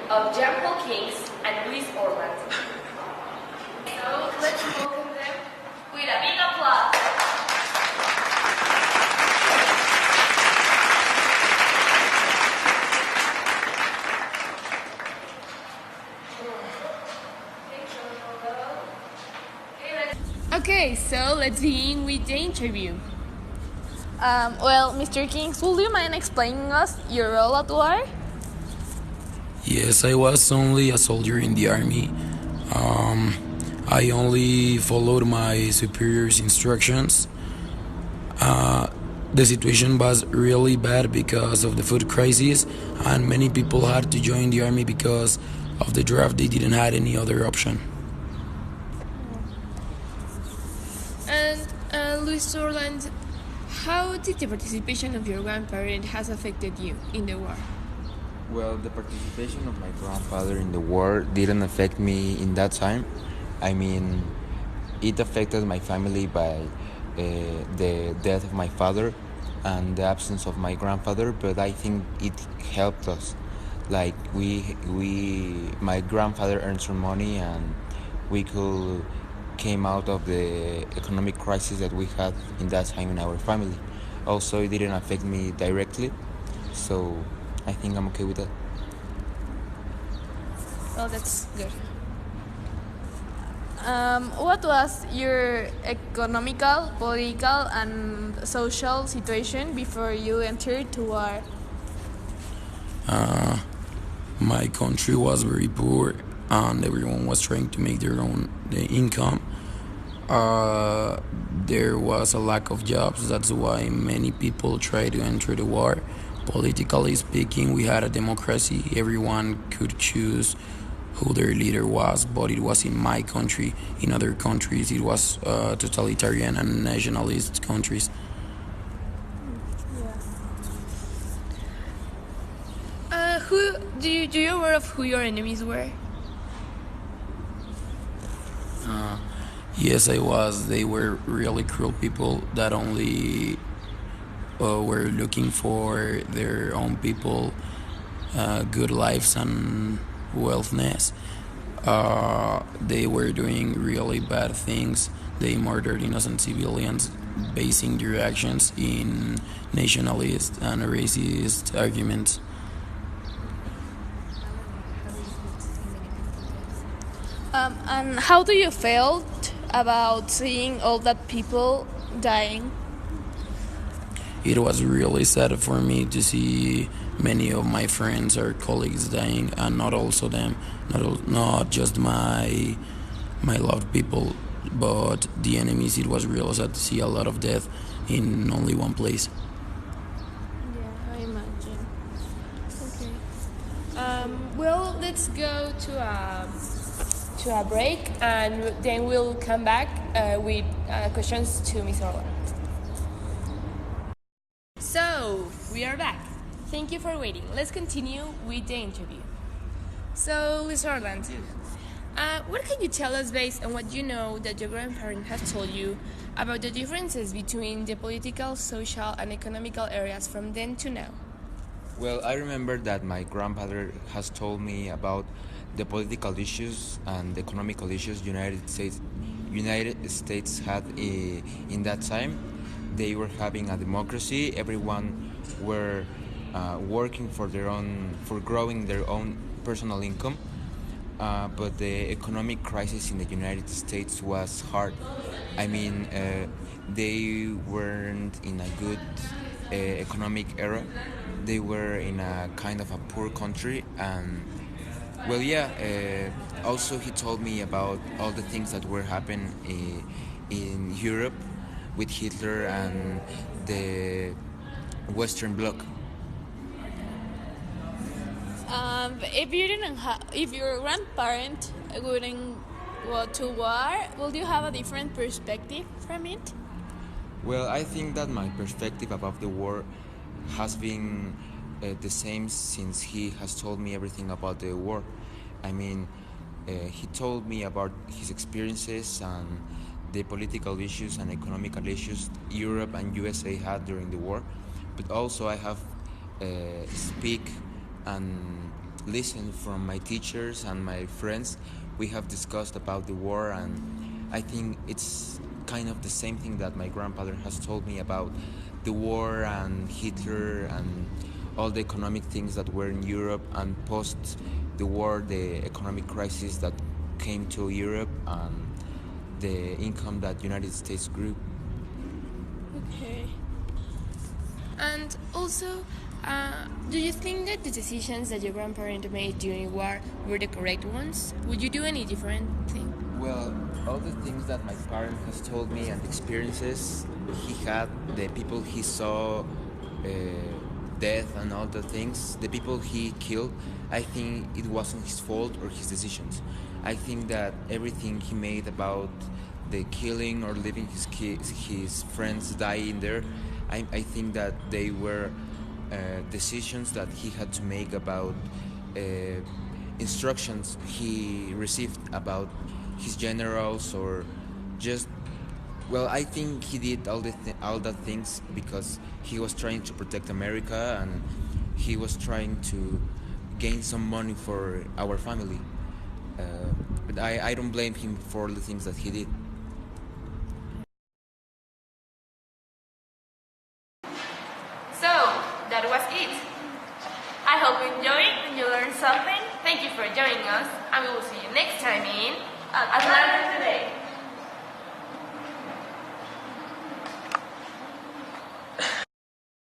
of Jean-Paul Kings and Louis Orland. So let's welcome them with a big applause. Okay, so let's begin with the interview. Well, Mr. Kings, would you mind explaining us your role at war? Yes, I was only a soldier in the army. I only followed my superior's instructions. The situation was really bad because of the food crisis, and many people had to join the army because of the draft. They didn't have any other option. And Louis Orland, how did the participation of your grandparent has affected you in the war? Well, the participation of my grandfather in the war didn't affect me in that time. I mean, it affected my family by the death of my father and the absence of my grandfather, but I think it helped us. Like my grandfather earned some money, and we could came out of the economic crisis that we had in that time in our family. Also, it didn't affect me directly, so I think I'm okay with that. Well, that's good. What was your economical, political, and social situation before you entered to war? My country was very poor, and everyone was trying to make their own income. There was a lack of jobs. That's why many people tried to enter the war. Politically speaking, we had a democracy. Everyone could choose who their leader was, but it was in my country. In other countries, it was totalitarian and nationalist countries. Who do you aware of who your enemies were? Yes, I was. They were really cruel people that only were looking for their own people, good lives and wealthness. They were doing really bad things. They murdered innocent civilians, basing their actions in nationalist and racist arguments. And how do you feel about seeing all that people dying? It was really sad for me to see many of my friends or colleagues dying, and not also them, not just my loved people, but the enemies. It was really sad to see a lot of death in only one place. Yeah, I imagine. Okay. Well, let's go to a break, and then we'll come back with questions to Ms. Orland. So, we are back. Thank you for waiting. Let's continue with the interview. So, Ms. Orland, what can you tell us based on what you know that your grandparent has told you about the differences between the political, social, and economical areas from then to now? Well, I remember that my grandfather has told me about the political issues and the economical issues United States had in that time. They were having a democracy. Everyone were working for growing their own personal income. But the economic crisis in the United States was hard. I mean, they weren't in a good economic era. They were in a kind of a poor country, and well, yeah. Also, he told me about all the things that were happening in Europe with Hitler and the Western Bloc. If your grandparent wouldn't go to war, would you have a different perspective from it? Well, I think that my perspective about the war has been the same since he has told me everything about the war. I mean, he told me about his experiences and the political issues and economical issues Europe and USA had during the war, but also I have speak and listened from my teachers and my friends, we have discussed about the war, and I think it's kind of the same thing that my grandfather has told me about the war and Hitler and all the economic things that were in Europe, and post the war, the economic crisis that came to Europe, and the income that United States grew. Okay. And also, do you think that the decisions that your grandparents made during war were the correct ones? Would you do any different thing? Well, all the things that my parent has told me and experiences he had, the people he saw, death and all the things, the people he killed, I think it wasn't his fault or his decisions. I think that everything he made about the killing or leaving his friends dying there, I think that they were decisions that he had to make about uh, instructions he received about his generals, or just, well, I think he did all the things because he was trying to protect America, and he was trying to gain some money for our family. Uh, but I don't blame him for the things that he did. So, that was it. I hope you enjoyed and you learned something. Thank you for joining us, and we will see you next time in Atlanta.